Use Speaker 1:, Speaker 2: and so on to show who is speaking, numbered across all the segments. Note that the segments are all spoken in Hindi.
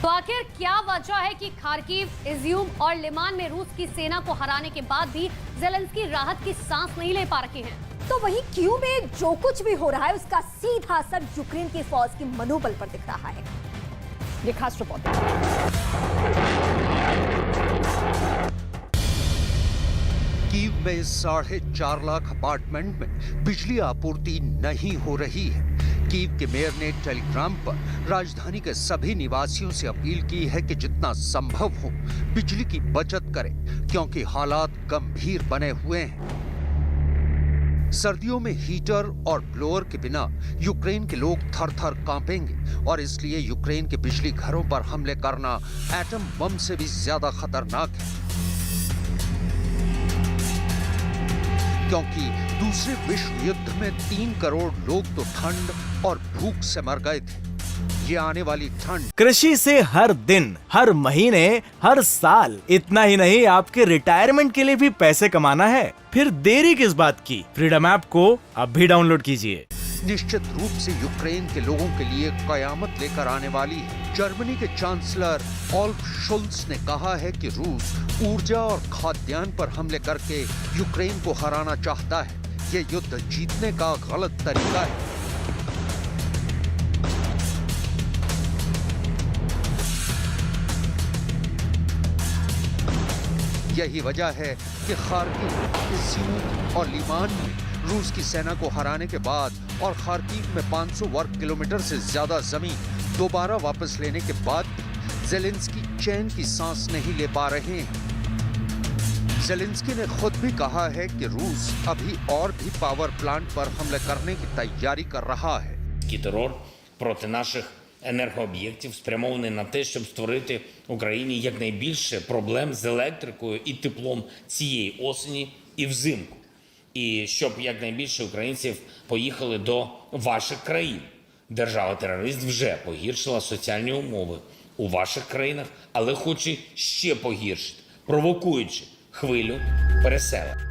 Speaker 1: तो आखिर क्या वजह है कि खार्किव, इज्यूम और लिमान में रूस की सेना को हराने के बाद भी ज़ेलेंस्की राहत की सांस नहीं ले पा रहे हैं?
Speaker 2: तो वहीं कीव में जो कुछ भी हो रहा है उसका सीधा असर यूक्रेन की फौज की मनोबल पर दिख रहा है। ये खास रिपोर्ट
Speaker 3: कीव में 4.5 लाख अपार्टमेंट में बिजली आपूर्ति नहीं हो रही है। कीव के मेयर ने टेलीग्राम पर राजधानी के सभी निवासियों से अपील की है कि जितना संभव हो बिजली की बचत करें, क्योंकि हालात गंभीर बने हुए हैं। सर्दियों में हीटर और ब्लोअर के बिना यूक्रेन के लोग थर-थर कांपेंगे और इसलिए यूक्रेन के बिजली घरों पर हमले करना एटम बम से भी ज्यादा खतरनाक है, क्योंकि दूसरे विश्व युद्ध में 3 करोड़ लोग तो ठंड और भूख से मर गए थे। ये आने वाली ठंड
Speaker 4: कृषि से हर दिन, हर महीने, हर साल, इतना ही नहीं आपके रिटायरमेंट के लिए भी पैसे कमाना है, फिर देरी किस बात की? फ्रीडम ऐप को अब भी डाउनलोड कीजिए।
Speaker 3: निश्चित रूप से यूक्रेन के लोगों के लिए कयामत लेकर आने वाली है। जर्मनी के चांसलर ओल्फ शोल्स ने कहा है कि रूस ऊर्जा और खाद्यान्न पर हमले करके यूक्रेन को हराना चाहता है। ये युद्ध जीतने का गलत तरीका है। यही वजह है कि खार्किव, इज्यूम और लिमान में रूस की सेना को हराने के बाद और खार्किव में 500 वर्ग किलोमीटर से ज्यादा जमीन दोबारा वापस लेने के बाद ज़ेलेंस्की चैन की सांस नहीं ले पा रहे हैं। ज़ेलेंस्की ने खुद भी कहा है कि रूस अभी और भी पावर प्लांट पर हमले करने की तैयारी कर रहा है।
Speaker 5: Терор проти наших енергооб'єктів спрямований на те, щоб створити Україні якнайбільше проблем з електрикою і теплом цієї осені і взимку. І щоб якнайбільше українців поїхали до ваших країн. Держава-терорист вже погіршила соціальні умови у ваших країнах, але хоче ще погіршити, провокуючи хвилю переселення.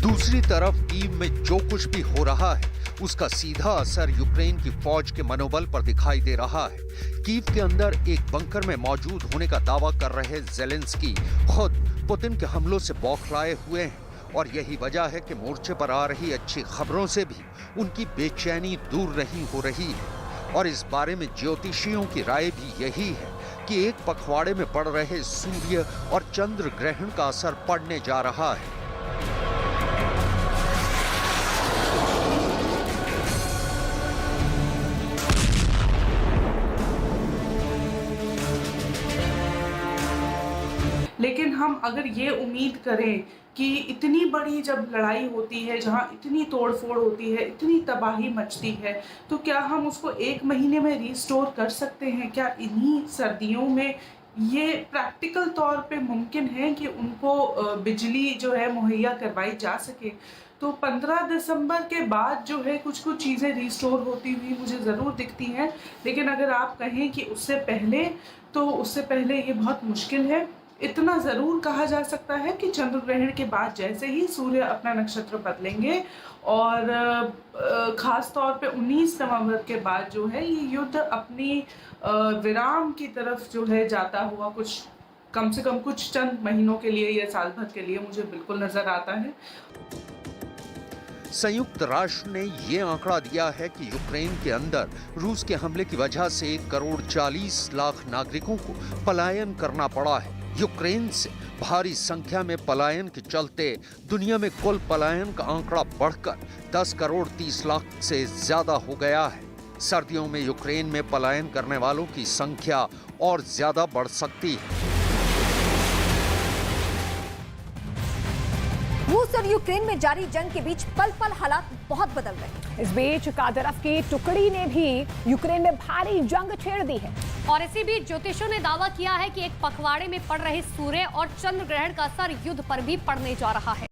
Speaker 3: दूसरी तरफ कीव में जो कुछ भी हो रहा है उसका सीधा असर यूक्रेन की फौज के मनोबल पर दिखाई दे रहा है। कीव के अंदर एक बंकर में मौजूद होने का दावा कर रहे ज़ेलेंस्की खुद पुतिन के हमलों से बौखलाए हुए हैं और यही वजह है कि मोर्चे पर आ रही अच्छी खबरों से भी उनकी बेचैनी दूर नहीं हो रही है। और इस बारे में ज्योतिषियों की राय भी यही है कि एक पखवाड़े में पड़ रहे सूर्य और चंद्र ग्रहण का असर पड़ने जा रहा है।
Speaker 6: लेकिन हम अगर ये उम्मीद करें कि इतनी बड़ी जब लड़ाई होती है, जहाँ इतनी तोड़फोड़ होती है, इतनी तबाही मचती है, तो क्या हम उसको 1 महीने में रिस्टोर कर सकते हैं? क्या इन्हीं सर्दियों में ये प्रैक्टिकल तौर पे मुमकिन है कि उनको बिजली जो है मुहैया करवाई जा सके? तो 15 दिसंबर के बाद जो है कुछ चीज़ें रिस्टोर होती हुई मुझे ज़रूर दिखती हैं, लेकिन अगर आप कहें कि उससे पहले, तो उससे पहले ये बहुत मुश्किल है। इतना ज़रूर कहा जा सकता है कि चंद्र ग्रहण के बाद जैसे ही सूर्य अपना नक्षत्र बदलेंगे और ख़ास तौर पे 19 नवंबर के बाद जो है ये युद्ध अपनी विराम की तरफ जो है जाता हुआ कुछ कम से कम कुछ चंद महीनों के लिए या साल भर के लिए मुझे बिल्कुल नज़र आता है।
Speaker 3: संयुक्त राष्ट्र ने ये आंकड़ा दिया है कि यूक्रेन के अंदर रूस के हमले की वजह से 1 करोड़ 40 लाख नागरिकों को पलायन करना पड़ा है। यूक्रेन से भारी संख्या में पलायन के चलते दुनिया में कुल पलायन का आंकड़ा बढ़कर 10 करोड़ 30 लाख से ज्यादा हो गया है। सर्दियों में यूक्रेन में पलायन करने वालों की संख्या और ज्यादा बढ़ सकती है।
Speaker 2: रूस और यूक्रेन में जारी जंग के बीच पल पल हालात बहुत बदल रहे हैं।
Speaker 7: इस बीच कादरफ की टुकड़ी ने भी यूक्रेन में भारी जंग छेड़ दी है।
Speaker 1: और इसी बीच ज्योतिषियों ने दावा किया है कि एक पखवाड़े में पड़ रहे सूर्य और चंद्र ग्रहण का असर युद्ध पर भी पड़ने जा रहा है।